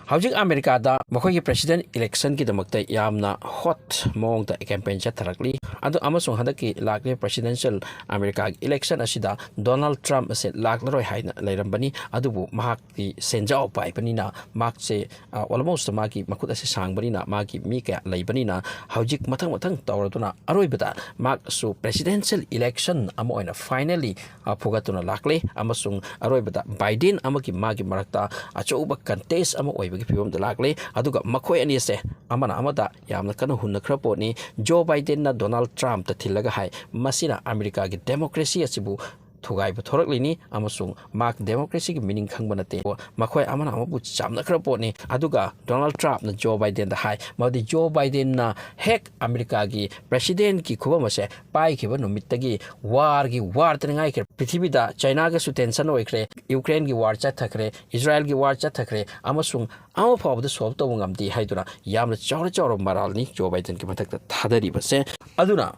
Howjik America da Makoy President election ki damakta yamna hot mong da campaign chatarakli adu amasung handaki lakle presidential America election asida Donald Trump se laklaroi haina lairambani adubu mahak ki senjao pai panina mak se almost maki makut ase sangbani na maki mi ka laibani na howjik mathang mathang tawratuna aroibada mak su presidential election amo oina finally phugatuna lakle amasung aroibada Biden amaki magi marakta achouba contest amo oiba Pivum the Lakle, Aduga Makoy and Yese, Amana Amada, Yamnakano Hunakraponi, Joe Biden, Donald Trump, the Tilagahai, Masina, America, democracy asibu. Tugai Torlini, Amasung, Mark democracy meaning Kanganate, Makoy Amana Amabu Chamna Kraponi, Aduga, Donald Trump, Joe Biden the high, Madi Joe Biden na heck America gi, President ki Kubamase, Pai Kibano Mitagi, War gi War Tangaker, Pitibida, China ga Sutensan Oikre, Ukraine gi War Chatakre, Israel gi War Chatakre, Amasung, Amapo of the Swalto Wangam di Hydra, Yam the George or Maralni, Joe Biden Kimatak the Tadari Base, Aduna.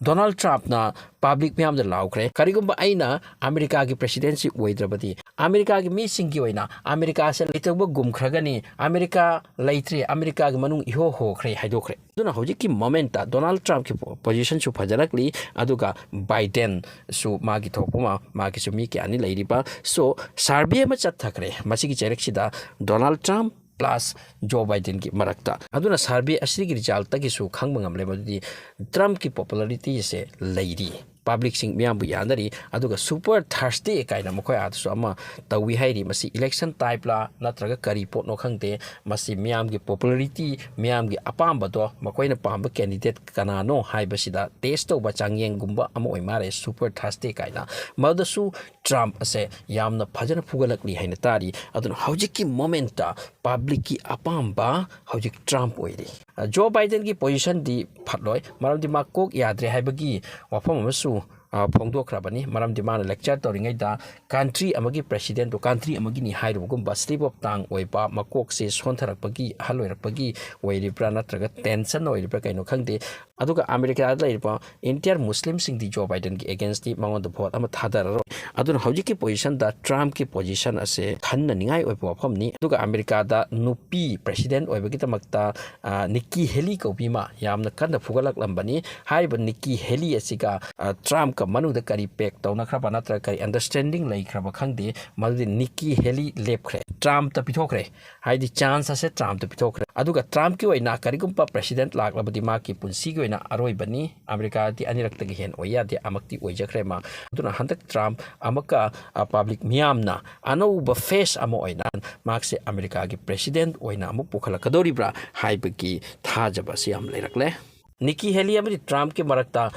Donald Trump na public miyam da laukre karigumba aina America gi presidency oidrabadi America gi mi singi oina America se litagba gumkhragani America laitri America gi manung iho ho khre haidokre duna hoji ki momenta Donald Trump ki position su phajarakli aduga Biden su magi thopuma magi su mi ki ani lairiba so survey ma chathakre masigi chereksida Donald Trump plus Joe Biden ki marakta aduna survey asri gi result ta gi su khangmangam lebadi Trump ki popularity se leiri public sing miambu yanari aduga super thirsty kaina mokoi adu ama tawi hairi masi election type la natraga kari pot no khangte masi miam gi popularity miam gi apamba do mokoi na pamba candidate kana no haibasida test to bachangyeng gumba amo oimare super thirsty kaina madasu Trump ase yamna phajana phugalakli haina tari aduna hojiki momenta public ki apamba hojik Trump oiri Joe Biden ki position di phatloi maramdi makok yadre haibagi wafam amasu Pongdokrabani, Madam Demand lecture to da country amagi president to country amagi ni high gumba slip of tongue oiba makok se sontarakpagi haloirakpagi oiribra natraga tension oiribra kaino khangde aduga America da iriba entire Muslim sing di Joe Biden ki against the mangon the vote ama thadar aduna hojiki position da Trump ki position ase khanna ningai oiba phomni aduga America da nupi president oibagi tamakta Nikki Haley ko bima yamna kanna phugalak lambani haiba Nikki Haley asiga Trump Manu the Kari Pek, Tonakrabanatra Kari understanding like Rabakandi, Maldi Nikki Haley Lepre, Trump the Pitokre, high the chance as a Trump the Pitokre. Aduga Trump ki na Karigumpa President like Labadimaki Punsigo in Aroi Bani, America the Aniraktagian, Oya the Amakti Ojakrema, Duna Hunter Trump, Amaka, a public Miamna, Ano Bafes Amoinan, Maxi America President, Oina Mupukala Kadoribra, Haibaki, Tajabasiam Lerakle. Nikki Haley amri Trump ke marakta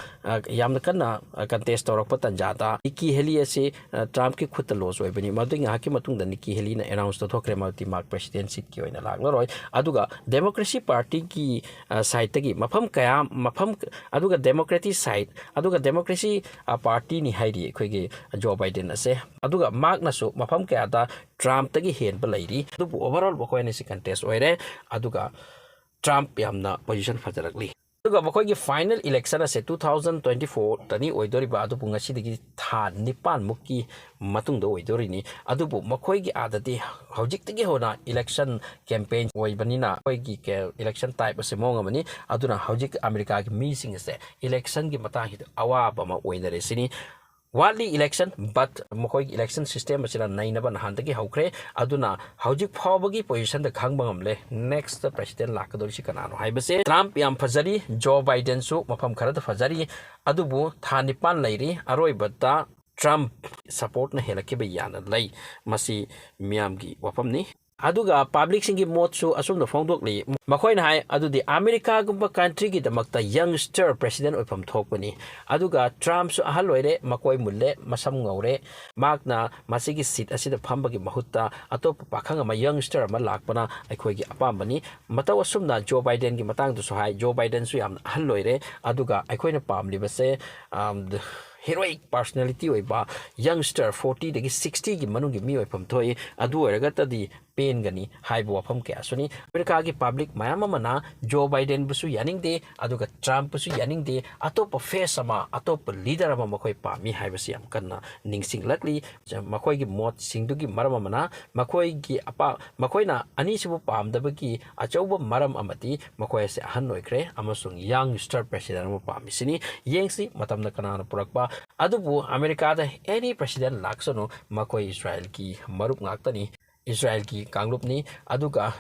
yamna kana contest torak tanjata Nikki Haley ase Trump ke khut loss oibani mading ha ke matung da Nikki Haley na announce to thokre mauti mark presidency ki oina laglaroi aduga Democracy Party ki side tagi mafam kaya mafam aduga Democratic side aduga Democracy Party ni hairi khoige Joe Biden ase aduga mark na so mafam kaya da Trump tagi hen ba lairi adubu overall bokoi ne si contest oire aduga Trump yamna position fajarakli Makoy final election as 2024 tani oidori ba adu punga sidigi tha nipan muki matung do oidori ni adu bu makoy gi adati hojik tigi hona election campaign oibanina koi gi election type ase monga mani aduna hojik America gi meeting ase election gi mata hi awa ba ma oinare sini Wali election, but Mokoi election system is in a 9 Handaki Hokre, Aduna, Hojik Pobagi position the Kangbamle, next the President Lakadori Kanano. Hibase, Trump Yam Fazari, Joe Biden so, Mapam Karata Fazari, Adubu, Tanipan lady, Aroi Bata, Trump support na Helakiba Yana Lay, Masi Miamgi, Wapamni. Aduga public singi motsu asum the fongdokli makoy na hai adu di America gumba country gi damakta youngster president oipam thokpani aduga Trump su ahaloire makoy mulle masam ngaure makna masigi seat asida phambagi mahutta atop pakhang ma youngster ma lakpana aikhoi gi apambani mataw asumna Joe Biden gi matang du so hai Joe Biden su yam ahaloire aduga aikhoi na pamli base heroic personality oiba youngster 40 dagi 60 gi manung gi mi oifam thoi adu oraga tadi pen gani haibu wafam kya suni America gi public mayam mana Joe Biden busu yaning de aduga Trump busu yaning de atop face ama atop leader ama makoi pa mi haibasi am kanna ningsing lakli makoi gi mot singdu gi maram mana makoi gi apa makoi na ani sibu pam dabagi achauba maram amati makoi se ahan noikre amasung youngster president mo pa misini yengsi matamna kanana purakpa adubu America da any president laksono makoi Israel ki marup ngaktani Israel ki kanglup ni aduga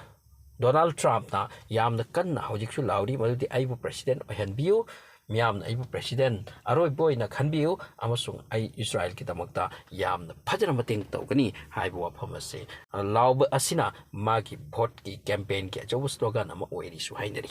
Donald Trump na yamna kanna hojiksu lauri madudi aibu president ohenbiu miyamna aibu president aroi boy na khanbiu amasung ai Israel ki damakta yamna phajana mateng tawgani haibu wafam ase laub asina magi vote ki campaign ki ajobu slogan ama oiri su hainari